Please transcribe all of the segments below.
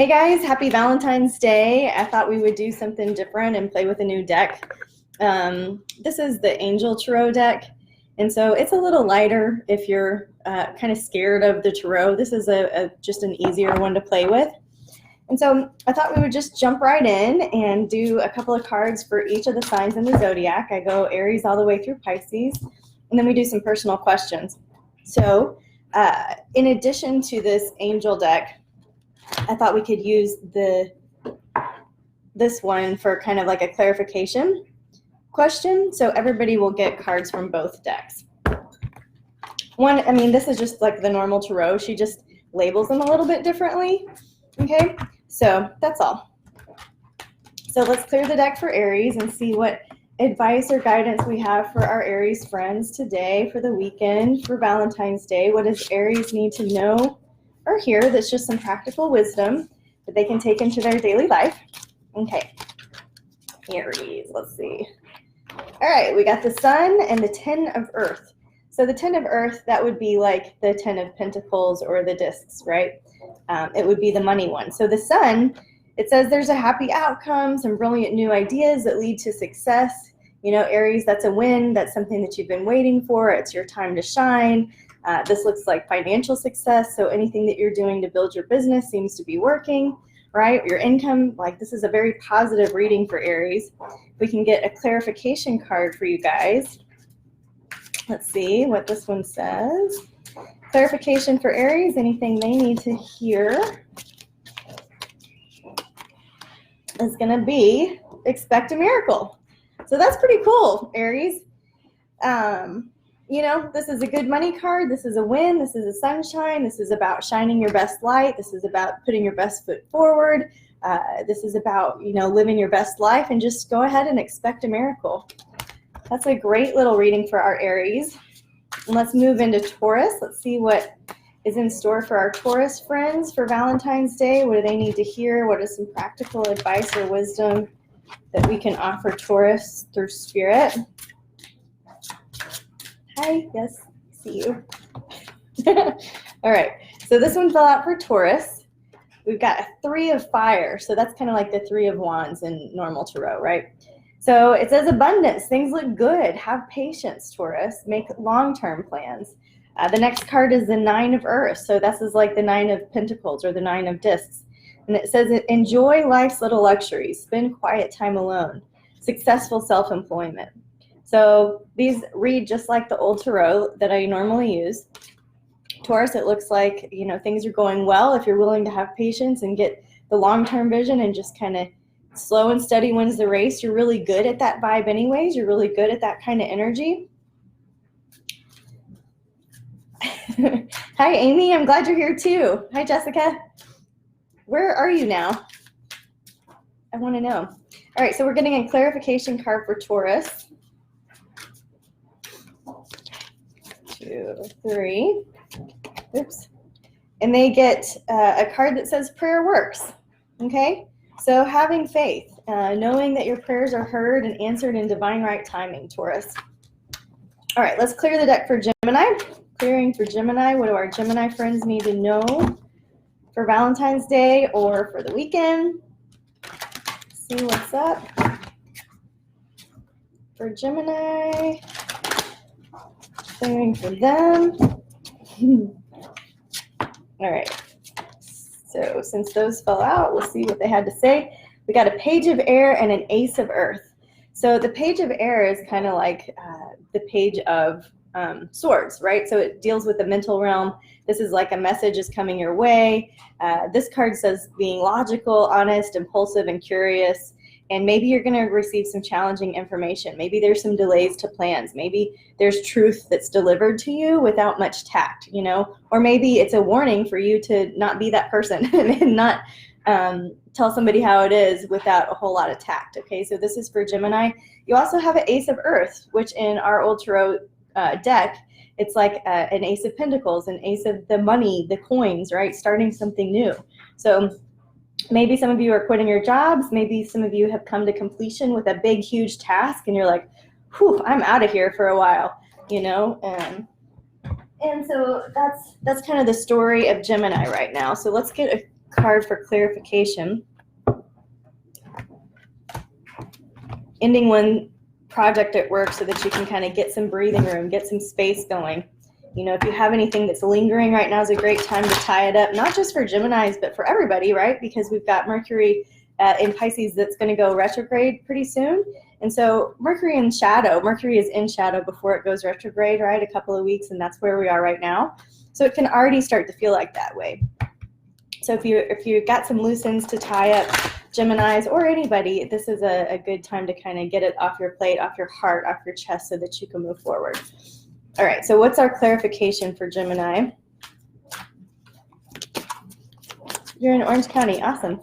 Hey guys, happy Valentine's Day. I thought we would do something different and play with a new deck. This is the Angel Tarot deck, and so it's a little lighter if you're kind of scared of the tarot. This is just an easier one to play with. And so I thought we would just jump right in and do a couple of cards for each of the signs in the zodiac. I go Aries all the way through Pisces, and then we do some personal questions. So in addition to this Angel deck, I thought we could use this one for kind of like a clarification question. So everybody will get cards from both decks. This is just like the normal tarot. She just labels them a little bit differently. Okay, so that's all. So let's clear the deck for Aries and see what advice or guidance we have for our Aries friends today, for the weekend, for Valentine's Day. What does Aries need to know or hear that's just some practical wisdom that they can take into their daily life? Okay, Aries, let's see. All right, we got the Sun and the Ten of Earth. So the Ten of Earth, that would be like the Ten of Pentacles or the discs, right? It would be the money one. So the Sun, it says there's a happy outcome, some brilliant new ideas that lead to success. You know, Aries, that's a win. That's something that you've been waiting for. It's your time to shine. This looks like financial success. So anything that you're doing to build your business seems to be working, right? Your income, like this is a very positive reading for Aries. We can get a clarification card for you guys. Let's see what this one says. Clarification for Aries, anything they need to hear is going to be expect a miracle. So that's pretty cool, Aries. You know, this is a good money card. This is a win. This is a sunshine. This is about shining your best light. This is about putting your best foot forward. This is about, you know, living your best life, and just go ahead and expect a miracle. That's a great little reading for our Aries. And let's move into Taurus. Let's see what is in store for our Taurus friends for Valentine's Day. What do they need to hear? What is some practical advice or wisdom that we can offer Taurus through spirit? Hi, yes, I see you. All right, so this one fell out for Taurus. We've got a Three of Fire, so that's kind of like the Three of Wands in normal tarot, right? So it says abundance, things look good, have patience, Taurus, make long-term plans. The next card is the Nine of Earth, so this is like the Nine of Pentacles or the Nine of Discs. And it says enjoy life's little luxuries, spend quiet time alone, successful self-employment. So these read just like the old tarot that I normally use. Taurus, it looks like, you know, things are going well if you're willing to have patience and get the long-term vision and just kind of slow and steady wins the race. You're really good at that vibe anyways. You're really good at that kind of energy. Hi, Amy. I'm glad you're here too. Hi, Jessica. Where are you now? I want to know. All right, so we're getting a clarification card for Taurus. 2, 3. Oops. And they get a card that says prayer works. Okay? So having faith, knowing that your prayers are heard and answered in divine right timing, Taurus. All right, let's clear the deck for Gemini. Clearing for Gemini. What do our Gemini friends need to know for Valentine's Day or for the weekend? Let's see what's up for Gemini. Clearing for them. All right. So since those fell out, we'll see what they had to say. We got a Page of Air and an Ace of Earth. So the Page of Air is kind of like the Page of Swords, right? So it deals with the mental realm. This is like a message is coming your way. This card says being logical, honest, impulsive, and curious. And maybe you're going to receive some challenging information. Maybe there's some delays to plans. Maybe there's truth that's delivered to you without much tact, you know, or maybe it's a warning for you to not be that person and not tell somebody how it is without a whole lot of tact. Okay, so this is for Gemini. You also have an Ace of Earth, which in our old tarot deck, it's like an Ace of Pentacles, an Ace of the money, the coins, right? Starting something new. So maybe some of you are quitting your jobs. Maybe some of you have come to completion with a big, huge task, and you're like, whew, I'm out of here for a while, you know? And so that's kind of the story of Gemini right now. So let's get card for clarification. Ending one project at work so that you can kind of get some breathing room, get some space going. You know, if you have anything that's lingering right now is a great time to tie it up, not just for Geminis, but for everybody, right? Because we've got Mercury in Pisces that's going to go retrograde pretty soon. And so Mercury is in shadow before it goes retrograde, right? A couple of weeks, and that's where we are right now. So it can already start to feel like that way. So if you've got some loose ends to tie up, Geminis or anybody, this is a good time to kind of get it off your plate, off your heart, off your chest so that you can move forward. All right, so what's our clarification for Gemini? You're in Orange County, awesome.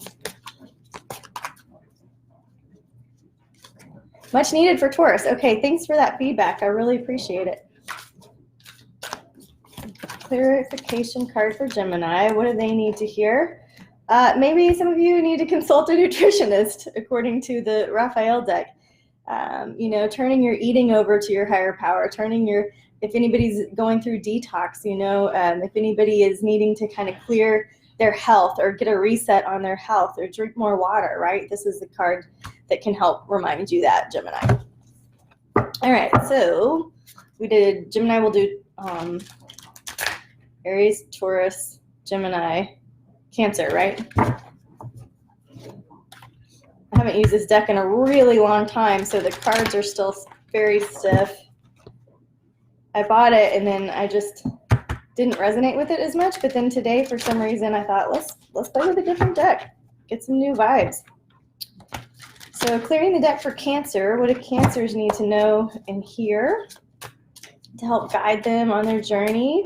Much needed for Taurus. Okay, thanks for that feedback. I really appreciate it. Clarification card for Gemini. What do they need to hear? Maybe some of you need to consult a nutritionist, according to the Raphael deck. You know, turning your eating over to your higher power, if anybody's going through detox, you know, if anybody is needing to kind of clear their health or get a reset on their health or drink more water, right? This is the card that can help remind you that, Gemini. All right, so we did, Gemini will do Aries, Taurus, Gemini, Cancer, right? I haven't used this deck in a really long time, so the cards are still very stiff. I bought it and then I just didn't resonate with it as much, but then today for some reason I thought let's play with a different deck, get some new vibes. So clearing the deck for Cancer, what do Cancers need to know and hear to help guide them on their journey?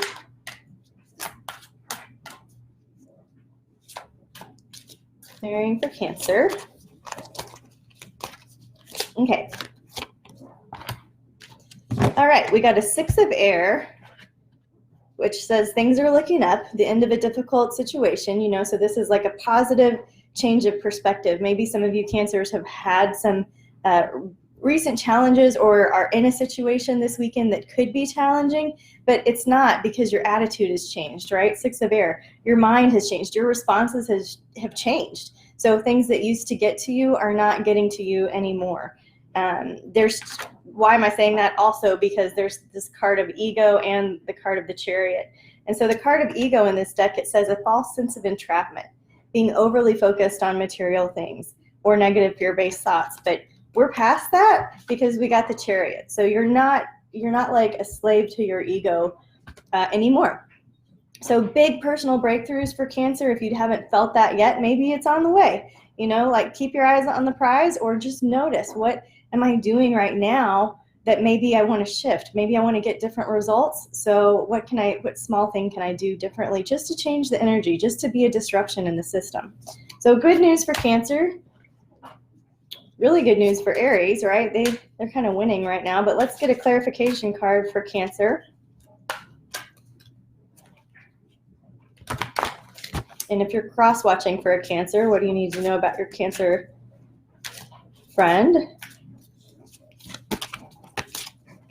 Clearing for Cancer. Okay. All right, we got a 6 of air, which says things are looking up, the end of a difficult situation, you know, so this is like a positive change of perspective. Maybe some of you Cancers have had some recent challenges or are in a situation this weekend that could be challenging, but it's not, because your attitude has changed, right? 6 of air, your mind has changed, your responses have changed. So things that used to get to you are not getting to you anymore. Why am I saying that? Also because there's this card of ego and the card of the Chariot. And so the card of ego in this deck, it says a false sense of entrapment, being overly focused on material things or negative fear-based thoughts. But we're past that because we got the Chariot. So you're not like a slave to your ego anymore. So big personal breakthroughs for Cancer. If you haven't felt that yet, maybe it's on the way. You know, like keep your eyes on the prize, or just notice, what am I doing right now that maybe I want to shift? Maybe I want to get different results. So what small thing can I do differently just to change the energy, just to be a disruption in the system? So good news for Cancer. Really good news for Aries, right? They're kind of winning right now, but let's get a clarification card for Cancer. And if you're cross-watching for a Cancer, what do you need to know about your Cancer friend?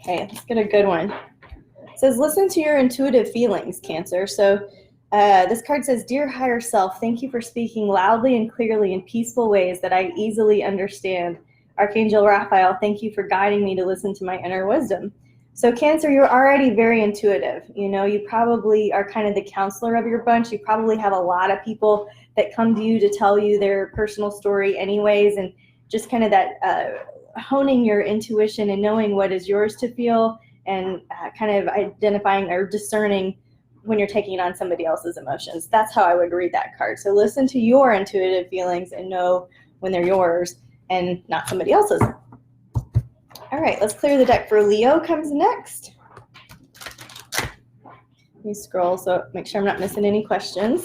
Okay, let's get a good one. It says, listen to your intuitive feelings, Cancer. So this card says, dear higher self, thank you for speaking loudly and clearly in peaceful ways that I easily understand. Archangel Raphael, thank you for guiding me to listen to my inner wisdom. So Cancer, you're already very intuitive. You know, you probably are kind of the counselor of your bunch. You probably have a lot of people that come to you to tell you their personal story anyways, and just kind of that honing your intuition and knowing what is yours to feel, and kind of identifying or discerning when you're taking on somebody else's emotions. That's how I would read that card. So listen to your intuitive feelings and know when they're yours and not somebody else's. All right, let's clear the deck for Leo comes next. Let me scroll so make sure I'm not missing any questions.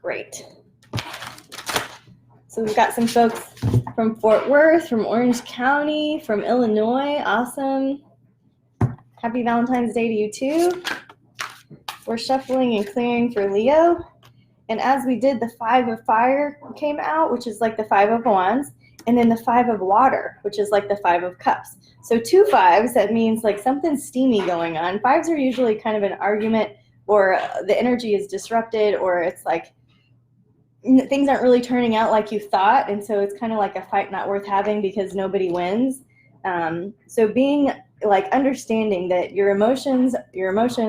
Great. So we've got some folks from Fort Worth, from Orange County, from Illinois. Awesome. Happy Valentine's Day to you too. We're shuffling and clearing for Leo. And as we did, the 5 of fire came out, which is like the 5 of wands, and then the 5 of water, which is like the 5 of cups. So 2 5s, that means like something steamy going on. 5s are usually kind of an argument or the energy is disrupted, or it's like things aren't really turning out like you thought, and so it's kind of like a fight not worth having because nobody wins. So being like understanding that your emotions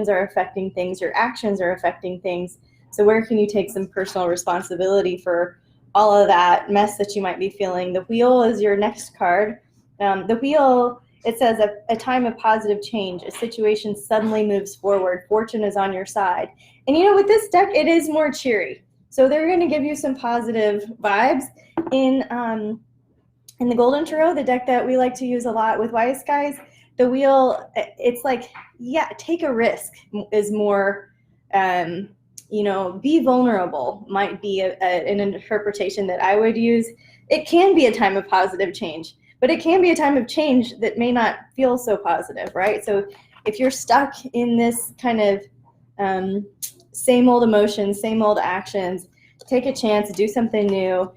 are affecting things, your actions are affecting things. So where can you take some personal responsibility for all of that mess that you might be feeling? The wheel is your next card. The wheel, it says a time of positive change. A situation suddenly moves forward. Fortune is on your side. And you know, with this deck, it is more cheery. So they're going to give you some positive vibes. In the Golden Tarot, the deck that we like to use a lot with Wise Guys, the wheel, it's like, yeah, take a risk is more, you know, be vulnerable might be an interpretation that I would use. It can be a time of positive change, but it can be a time of change that may not feel so positive, right? So if you're stuck in this kind of same old emotions, same old actions, take a chance, do something new,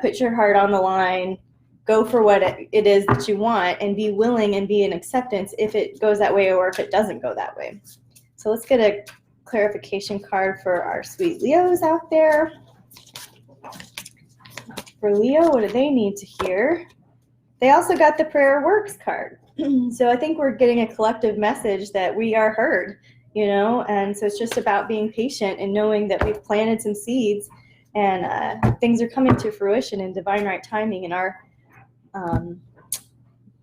put your heart on the line, go for what it is that you want, and be willing and be in acceptance if it goes that way or if it doesn't go that way. So let's get a clarification card for our sweet Leos out there. For Leo, what do they need to hear? They also got the prayer works card. So I think we're getting a collective message that we are heard, you know, and so it's just about being patient and knowing that we've planted some seeds and things are coming to fruition in divine right timing in our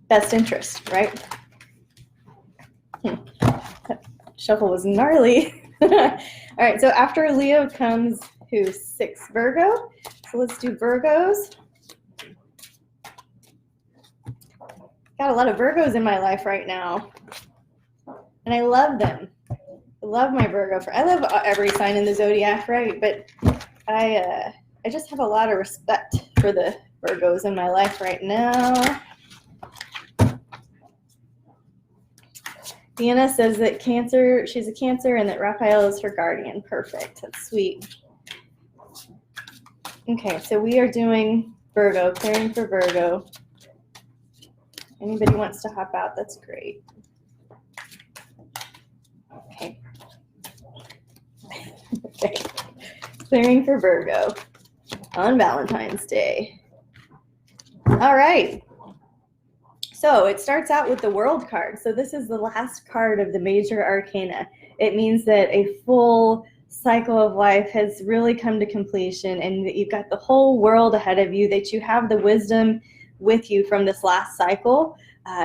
best interest, right? That shuffle was gnarly. All right, so after Leo comes who? 6 Virgo. So let's do Virgos. Got a lot of Virgos in my life right now, and I love them. I love my Virgo. I love every sign in the zodiac, right? But I just have a lot of respect for the Virgos in my life right now. Deanna says that Cancer, she's a Cancer, and that Raphael is her guardian. Perfect. That's sweet. Okay, so we are doing Virgo, clearing for Virgo. Anybody wants to hop out, that's great. Okay. Okay. Clearing for Virgo on Valentine's Day. All right. So it starts out with the World card. So this is the last card of the major arcana. It means that a full cycle of life has really come to completion and that you've got the whole world ahead of you, that you have the wisdom with you from this last cycle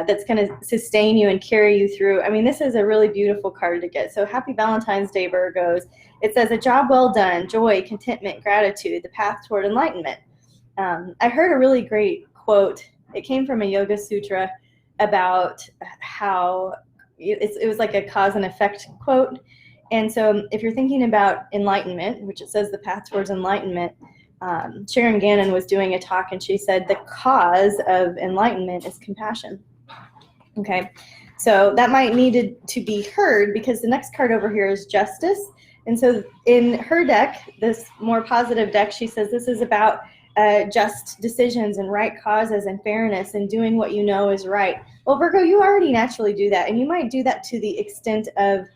that's going to sustain you and carry you through. I mean, this is a really beautiful card to get. So happy Valentine's Day, Virgos. It says a job well done, joy, contentment, gratitude, the path toward enlightenment. I heard a really great quote. It came from a Yoga Sutra about how it was like a cause and effect quote. And so if you're thinking about enlightenment, which it says the path towards enlightenment, Sharon Gannon was doing a talk and she said the cause of enlightenment is compassion. Okay, so that might need to be heard because the next card over here is justice. And so in her deck, this more positive deck, she says this is about just decisions and right causes and fairness and doing what you know is right. Well, Virgo, you already naturally do that, and you might do that to the extent of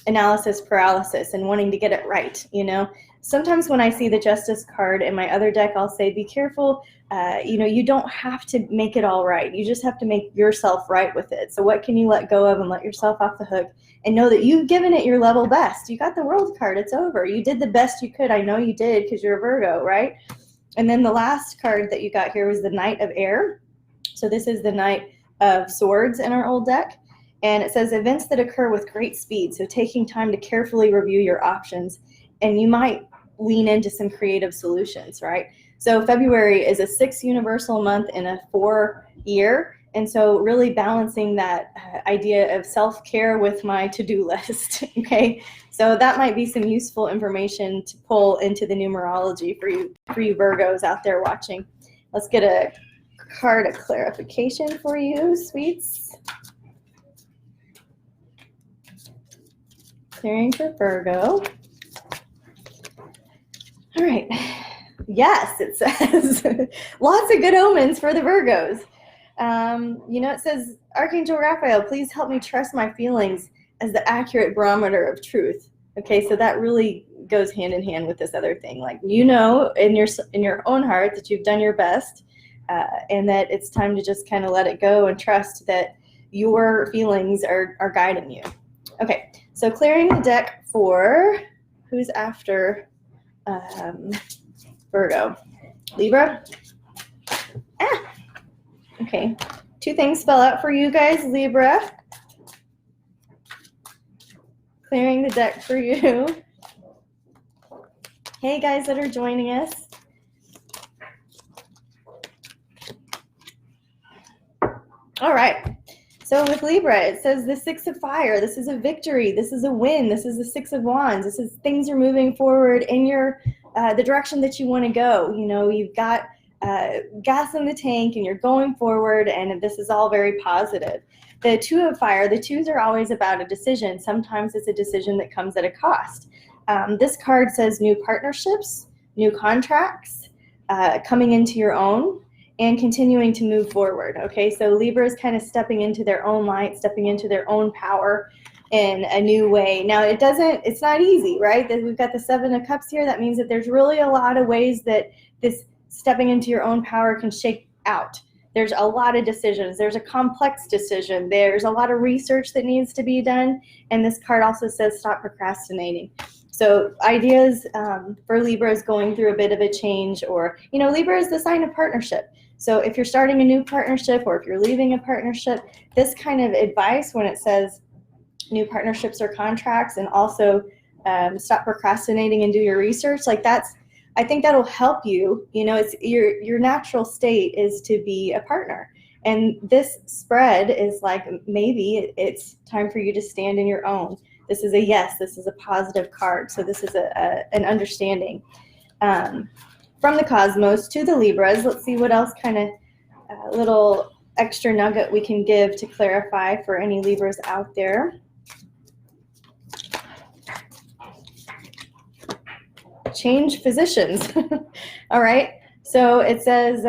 analysis paralysis and wanting to get it right, you know. Sometimes when I see the Justice card in my other deck, I'll say, be careful, you know, you don't have to make it all right. You just have to make yourself right with it. So what can you let go of and let yourself off the hook and know that you've given it your level best. You got the World card. It's over. You did the best you could. I know you did because you're a Virgo, right? And then the last card that you got here was the Knight of Air. So this is the Knight of Swords in our old deck. And it says events that occur with great speed. So taking time to carefully review your options. And you might lean into some creative solutions, right? So February is a 6 universal month and a 4 year. And so really balancing that idea of self-care with my to-do list, okay? So that might be some useful information to pull into the numerology for you Virgos out there watching. Let's get a card of clarification for you, sweets. Clearing for Virgo. All right. Yes, it says lots of good omens for the Virgos. You know, it says, Archangel Raphael, please help me trust my feelings as the accurate barometer of truth. Okay, so that really goes hand in hand with this other thing. Like, you know, in your own heart that you've done your best, and that it's time to just kind of let it go and trust that your feelings are guiding you. Okay, so clearing the deck for who's after Virgo. Libra? Okay, 2 things fell out for you guys, Libra. Clearing the deck for you. Hey guys that are joining us. All right. So with Libra, it says the 6 of fire. This is a victory. This is a win. This is the 6 of wands. This is things are moving forward in your the direction that you want to go. You know, you've got gas in the tank and you're going forward, and this is all very positive. The 2 of fire, the 2s are always about a decision. Sometimes it's a decision that comes at a cost. This card says new partnerships, new contracts, coming into your own, and continuing to move forward. Okay, so Libra is kind of stepping into their own light, stepping into their own power in a new way. Now, it's not easy, right? We've got the 7 of Cups here. That means that there's really a lot of ways that this stepping into your own power can shake out. There's a lot of decisions. There's a complex decision. There's a lot of research that needs to be done. And this card also says stop procrastinating. So ideas for Libra is going through a bit of a change, or, you know, Libra is the sign of partnership. So if you're starting a new partnership or if you're leaving a partnership, this kind of advice when it says new partnerships or contracts, and also stop procrastinating and do your research, like I think that'll help you. You know, it's your natural state is to be a partner. And this spread is like, maybe it's time for you to stand in your own. This is a yes, this is a positive card. So this is an understanding. From the cosmos to the Libras, let's see what else kind of little extra nugget we can give to clarify for any Libras out there. Change physicians. All right. So it says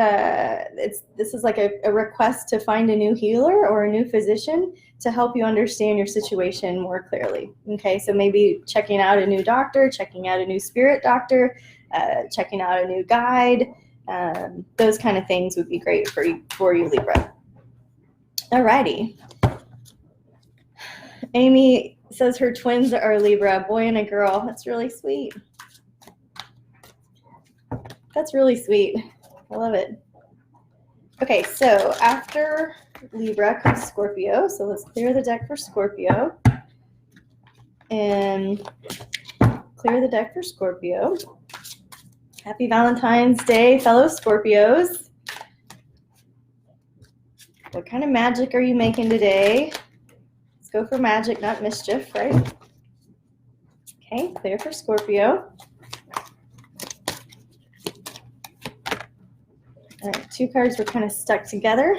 this is like a request to find a new healer or a new physician to help you understand your situation more clearly. Okay. So maybe checking out a new doctor, checking out a new spirit doctor, checking out a new guide. Those kind of things would be great for you, Libra. All righty. Amy says her twins are Libra, a boy and a girl. That's really sweet. That's really sweet. I love it. Okay, so after Libra comes Scorpio. So let's clear the deck for Scorpio. And clear the deck for Scorpio. Happy Valentine's Day, fellow Scorpios. What kind of magic are you making today? Let's go for magic, not mischief, right? Okay, clear for Scorpio. All right, 2 cards were kind of stuck together.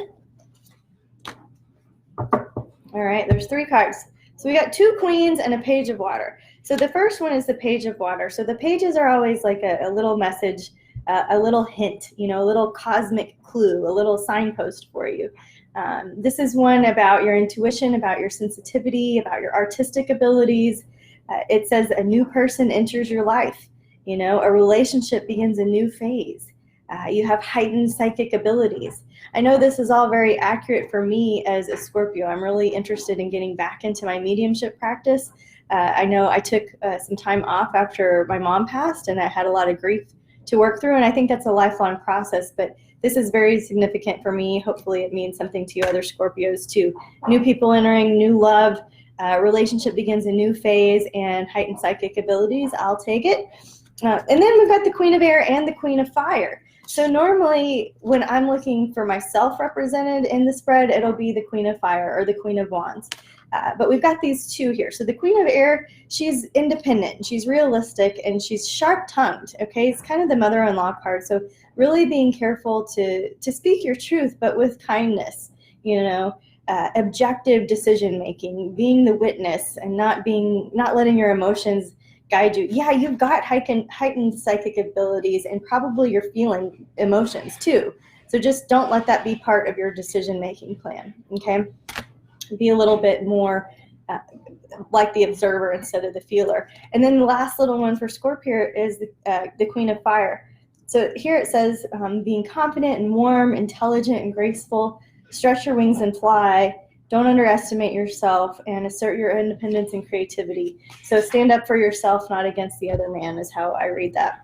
All right, there's 3 cards. So we got 2 queens and a page of water. So the first one is the page of water. So the pages are always like a little message, a little hint, you know, a little cosmic clue, a little signpost for you. This is one about your intuition, about your sensitivity, about your artistic abilities. It says a new person enters your life. You know, a relationship begins a new phase. You have heightened psychic abilities. I know this is all very accurate for me as a Scorpio. I'm really interested in getting back into my mediumship practice. I know I took some time off after my mom passed, and I had a lot of grief to work through, and I think that's a lifelong process, but this is very significant for me. Hopefully it means something to you other Scorpios too. New people entering, new love, relationship begins a new phase, and heightened psychic abilities. I'll take it. And then we've got the Queen of Air and the Queen of Fire. So normally when I'm looking for myself represented in the spread, it'll be the Queen of Fire or the Queen of Wands. But we've got these 2 here. So the Queen of Air, she's independent, she's realistic, and she's sharp-tongued, okay? It's kind of the mother-in-law card. So really being careful to speak your truth, but with kindness, you know, objective decision-making, being the witness, and not letting your emotions guide you. Yeah, you've got heightened psychic abilities, and probably you're feeling emotions too. So just don't let that be part of your decision-making plan, okay? Be a little bit more like the observer instead of the feeler. And then the last little one for Scorpio is the Queen of Fire. So here it says, being confident and warm, intelligent and graceful, stretch your wings and fly. Don't underestimate yourself and assert your independence and creativity. So stand up for yourself, not against the other man, is how I read that.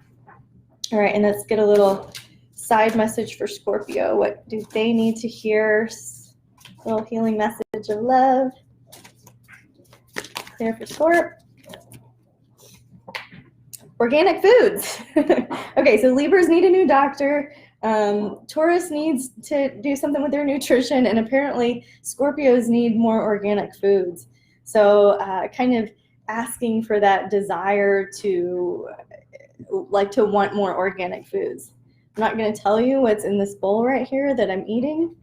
All right, and let's get a little side message for Scorpio. What do they need to hear? A little healing message of love. Clear for Scorp. Organic foods. Okay, so Libras need a new doctor. Taurus needs to do something with their nutrition, and apparently Scorpios need more organic foods. So kind of asking for that desire to want more organic foods. I'm not going to tell you what's in this bowl right here that I'm eating,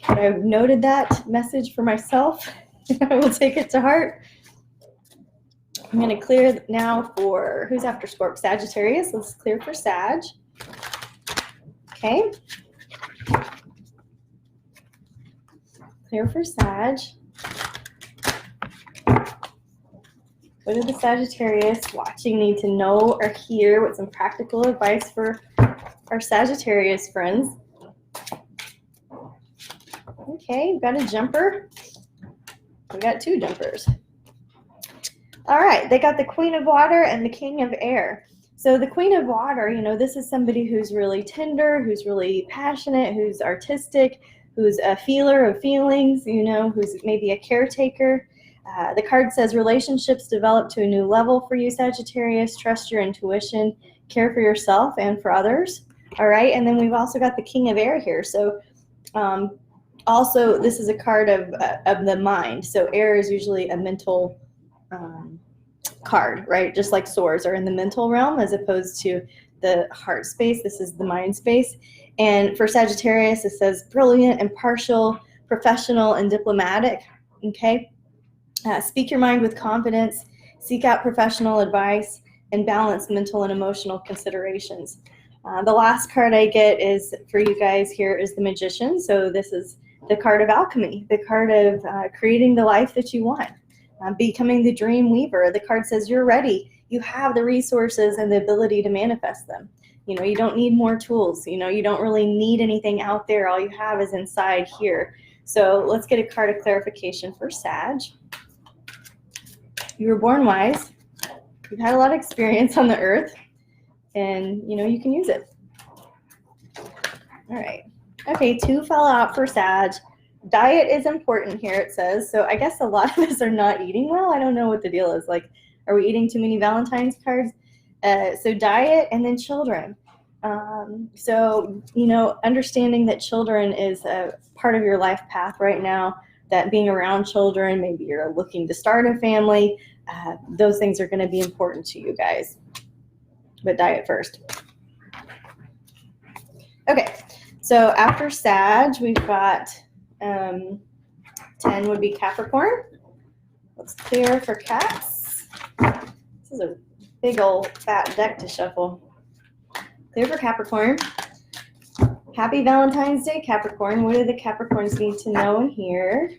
but I've noted that message for myself. I will take it to heart. I'm going to clear now for, who's after Scorp? Sagittarius. Let's clear for Sag. Okay. Clear for Sag. What do the Sagittarius watching need to know or hear? What's some practical advice for our Sagittarius friends? Okay, we've got a jumper. We got two jumpers. All right, they got the Queen of Water and the King of Air. So the Queen of Water, you know, this is somebody who's really tender, who's really passionate, who's artistic, who's a feeler of feelings, you know, who's maybe a caretaker. The card says relationships develop to a new level for you, Sagittarius. Trust your intuition, care for yourself and for others. All right, and then we've also got the King of Air here. So also this is a card of the mind. So air is usually a mental card, right? Just like swords are in the mental realm as opposed to the heart space. This is the mind space. And for Sagittarius, it says brilliant, impartial, professional, and diplomatic. Okay. Speak your mind with confidence, seek out professional advice, and balance mental and emotional considerations. The last card I get is for you guys here is the Magician. So this is the card of alchemy, the card of creating the life that you want, becoming the dream weaver. The card says you're ready. You have the resources and the ability to manifest them. You know, you don't need more tools. You know, you don't really need anything out there. All you have is inside here. So let's get a card of clarification for Sag. You were born wise. You've had a lot of experience on the earth, and you know you can use it. All right. Okay, 2 fell out for Sag. Diet is important here, it says. So I guess a lot of us are not eating well. I don't know what the deal is. Like, are we eating too many Valentines cards? So diet, and then children. So, you know, understanding that children is a part of your life path right now, that being around children, maybe you're looking to start a family, those things are going to be important to you guys. But diet first. Okay, so after Sag, we've got 10 would be Capricorn. Let's clear for Caps. This is a big old fat deck to shuffle. Clear for Capricorn. Happy Valentine's Day, Capricorn. What do the Capricorns need to know and hear?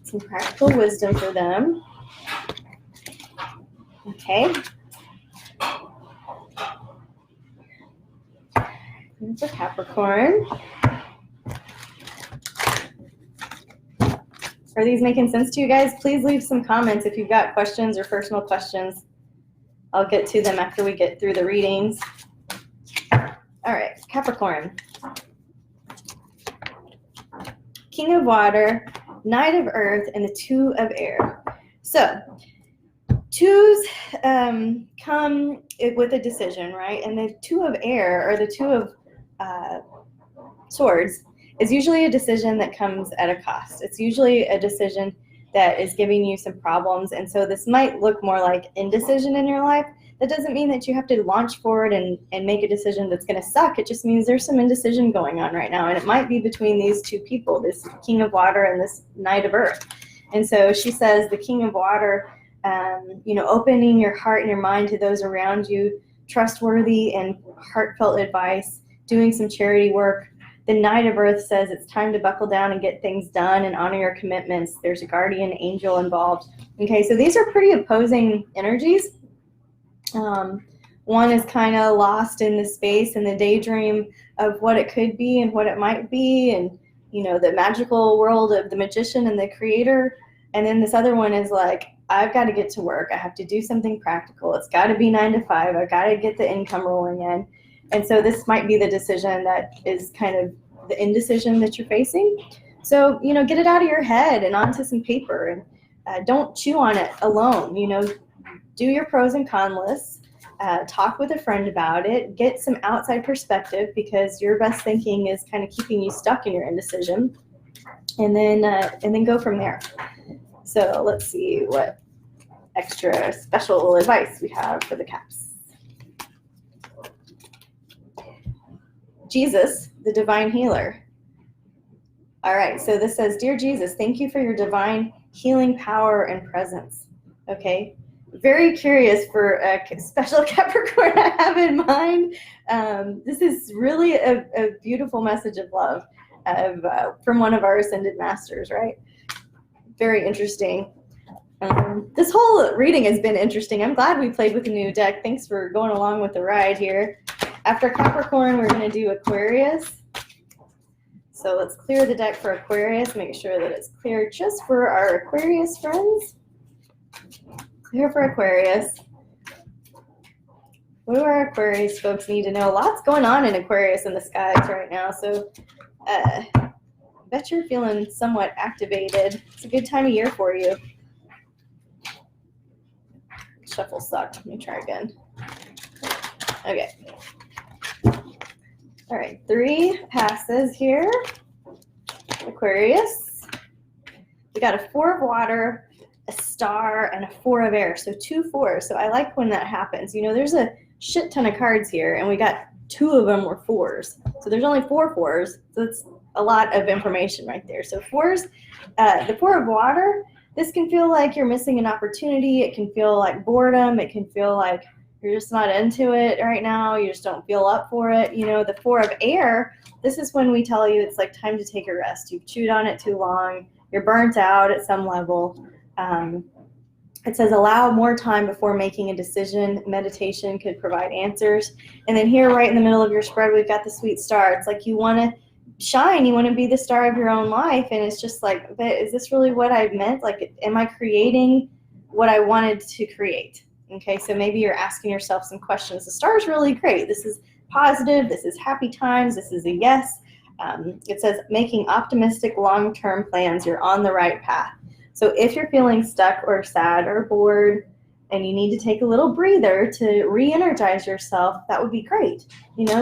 Some practical wisdom for them. Okay. Clear for Capricorn. Are these making sense to you guys? Please leave some comments if you've got questions or personal questions. I'll get to them after we get through the readings. All right, Capricorn. King of Water, Knight of Earth, and the 2 of Air. So 2s come with a decision, right? And the 2 of Air, or the 2 of Swords, is usually a decision that comes at a cost. It's usually a decision that is giving you some problems. And so this might look more like indecision in your life. That doesn't mean that you have to launch forward and make a decision that's going to suck. It just means there's some indecision going on right now. And it might be between these 2 people, this King of Water and this Knight of Earth. And so she says the King of Water, you know, opening your heart and your mind to those around you, trustworthy and heartfelt advice, doing some charity work. The Knight of Earth says it's time to buckle down and get things done and honor your commitments. There's a guardian angel involved. Okay, so these are pretty opposing energies. One is kind of lost in the space and the daydream of what it could be and what it might be, and the magical world of the magician and the creator. And then this other one is like, I've got to get to work. I have to do something practical. It's got to be 9 to 5. I've got to get the income rolling in. And so this might be the decision that is kind of the indecision that you're facing. So, get it out of your head and onto some paper, and don't chew on it alone. Do your pros and cons lists. Talk with a friend about it. Get some outside perspective, because your best thinking is kind of keeping you stuck in your indecision. And then go from there. So let's see what extra special advice we have for the Caps. Jesus, the divine healer. All right, so this says, Dear Jesus, thank you for your divine healing power and presence. Okay, very curious for a special Capricorn I have in mind. This is really a beautiful message of love from one of our ascended masters, right? Very interesting. This whole reading has been interesting. I'm glad we played with the new deck. Thanks for going along with the ride here. After Capricorn, we're going to do Aquarius. So let's clear the deck for Aquarius. Make sure that it's clear just for our Aquarius friends. Clear for Aquarius. What do our Aquarius folks need to know? Lots going on in Aquarius in the skies right now. So I bet you're feeling somewhat activated. It's a good time of year for you. Shuffle sucked. Let me try again. Okay. All right, 3 passes here. Aquarius. We got a 4 of water, a star, and a 4 of air. So 2 4s. So I like when that happens. There's a shit ton of cards here, and we got 2 of them were 4s. So there's only 4 4s. So it's a lot of information right there. So 4s, the 4 of water, this can feel like you're missing an opportunity. It can feel like boredom. It can feel like you're just not into it right now. You just don't feel up for it. The 4 of air, this is when we tell you it's like time to take a rest. You've chewed on it too long. You're burnt out at some level. It says allow more time before making a decision. Meditation could provide answers. And then here right in the middle of your spread, we've got the sweet star. It's like you want to shine. You want to be the star of your own life. And it's just like, but is this really what I meant? Like, am I creating what I wanted to create? Okay, so maybe you're asking yourself some questions. The star is really great. This is positive. This is happy times. This is a yes. It says making optimistic long-term plans. You're on the right path. So if you're feeling stuck or sad or bored and you need to take a little breather to re-energize yourself, that would be great.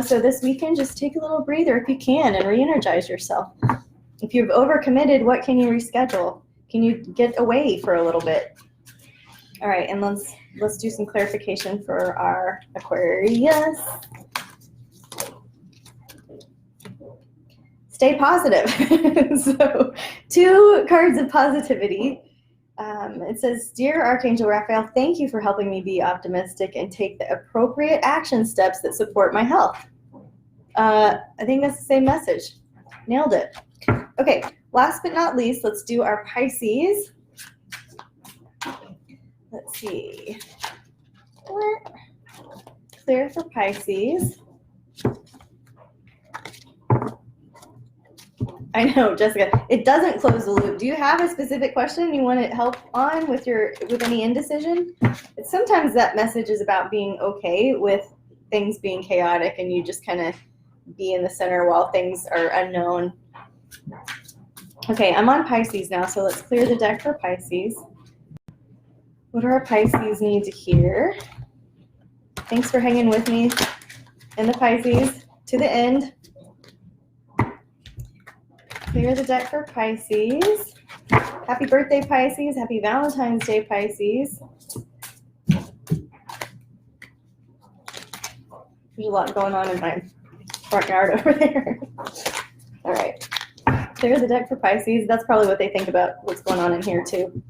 So this weekend, just take a little breather if you can and re-energize yourself. If you've overcommitted, what can you reschedule? Can you get away for a little bit? All right, and let's do some clarification for our Aquarius. Stay positive. So 2 cards of positivity. It says, Dear Archangel Raphael, thank you for helping me be optimistic and take the appropriate action steps that support my health. I think that's the same message. Nailed it. Okay, last but not least, let's do our Pisces. Let's see. Clear for Pisces. I know, Jessica. It doesn't close the loop. Do you have a specific question you want to help on with any indecision? Sometimes that message is about being okay with things being chaotic and you just kind of be in the center while things are unknown. Okay, I'm on Pisces now, so let's clear the deck for Pisces. What do our Pisces need to hear? Thanks for hanging with me in the Pisces to the end. Clear the deck for Pisces. Happy birthday, Pisces. Happy Valentine's Day, Pisces. There's a lot going on in my front yard over there. All right. Clear the deck for Pisces. That's probably what they think about what's going on in here, too.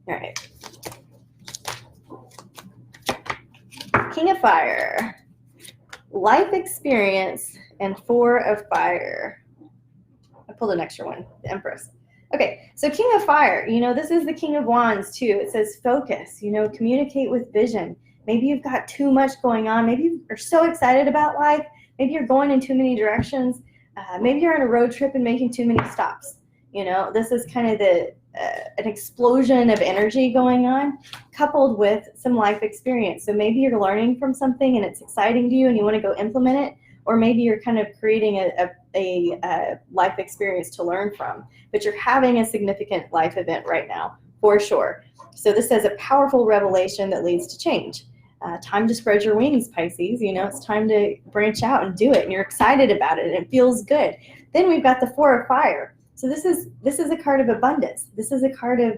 All right. King of Fire. Life experience and 4 of fire. I pulled an extra one, the Empress. Okay, so King of Fire, this is the King of Wands too. It says focus, communicate with vision. Maybe you've got too much going on. Maybe you are so excited about life. Maybe you're going in too many directions. Maybe you're on a road trip and making too many stops. This is kind of an explosion of energy going on, coupled with some life experience. So maybe you're learning from something and it's exciting to you and you want to go implement it, or maybe you're kind of creating a life experience to learn from, but you're having a significant life event right now, for sure. So this says a powerful revelation that leads to change. Time to spread your wings, Pisces. It's time to branch out and do it, and you're excited about it, and it feels good. Then we've got the 4 of fire. So this is a card of abundance. This is a card of,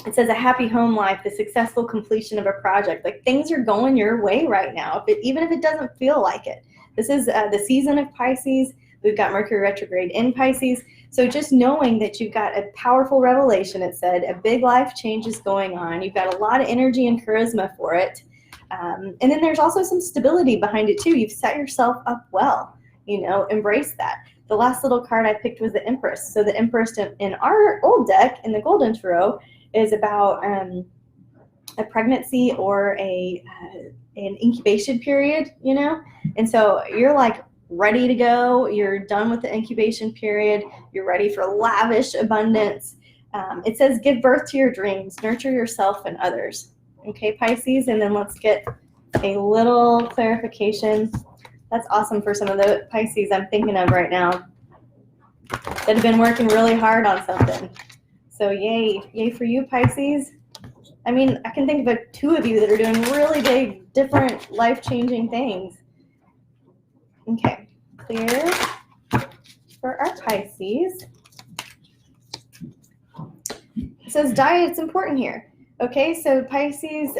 it says a happy home life, the successful completion of a project. Like things are going your way right now, even if it doesn't feel like it. This is the season of Pisces. We've got Mercury retrograde in Pisces. So just knowing that you've got a powerful revelation, it said, a big life change is going on. You've got a lot of energy and charisma for it. And then there's also some stability behind it too. You've set yourself up well, embrace that. The last little card I picked was the Empress. So the Empress in our old deck, in the Golden Tarot, is about a pregnancy or an incubation period, And so you're like ready to go. You're done with the incubation period. You're ready for lavish abundance. It says give birth to your dreams, nurture yourself and others. Okay, Pisces, and then let's get a little clarification. That's awesome for some of the Pisces I'm thinking of right now that have been working really hard on something. So yay for you, Pisces. I mean, I can think of 2 of you that are doing really big, different, life-changing things. Okay, clear for our Pisces. It says diet's important here. Okay, so Pisces,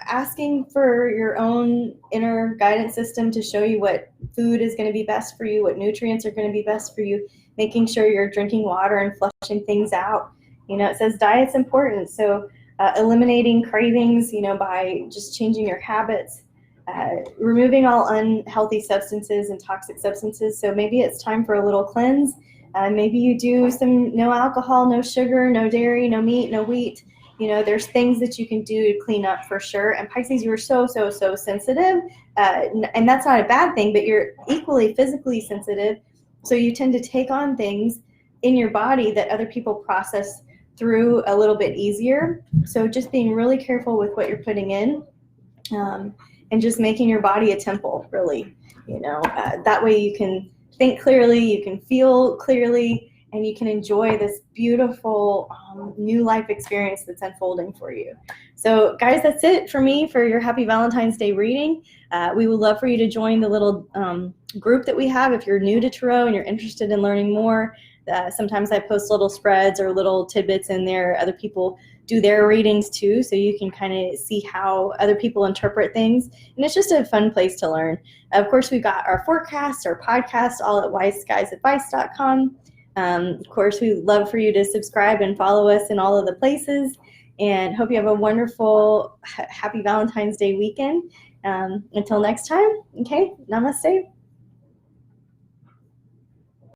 asking for your own inner guidance system to show you what food is going to be best for you, what nutrients are going to be best for you, making sure you're drinking water and flushing things out. It says diet's important. So eliminating cravings, by just changing your habits, removing all unhealthy substances and toxic substances. So maybe it's time for a little cleanse. Maybe you do some no alcohol, no sugar, no dairy, no meat, no wheat. There's things that you can do to clean up for sure. And Pisces, you are so sensitive. And that's not a bad thing, but you're equally physically sensitive. So you tend to take on things in your body that other people process through a little bit easier. So just being really careful with what you're putting in, and just making your body a temple, really. That way you can think clearly, you can feel clearly, and you can enjoy this beautiful new life experience that's unfolding for you. So guys, that's it for me for your Happy Valentine's Day reading. We would love for you to join the little group that we have if you're new to Tarot and you're interested in learning more. Sometimes I post little spreads or little tidbits in there. Other people do their readings too, so you can kind of see how other people interpret things. And it's just a fun place to learn. Of course, we've got our forecasts, our podcast, all at wiseguysadvice.com. Of course, we'd love for you to subscribe and follow us in all of the places. And hope you have a wonderful, happy Valentine's Day weekend. Until next time, okay, namaste.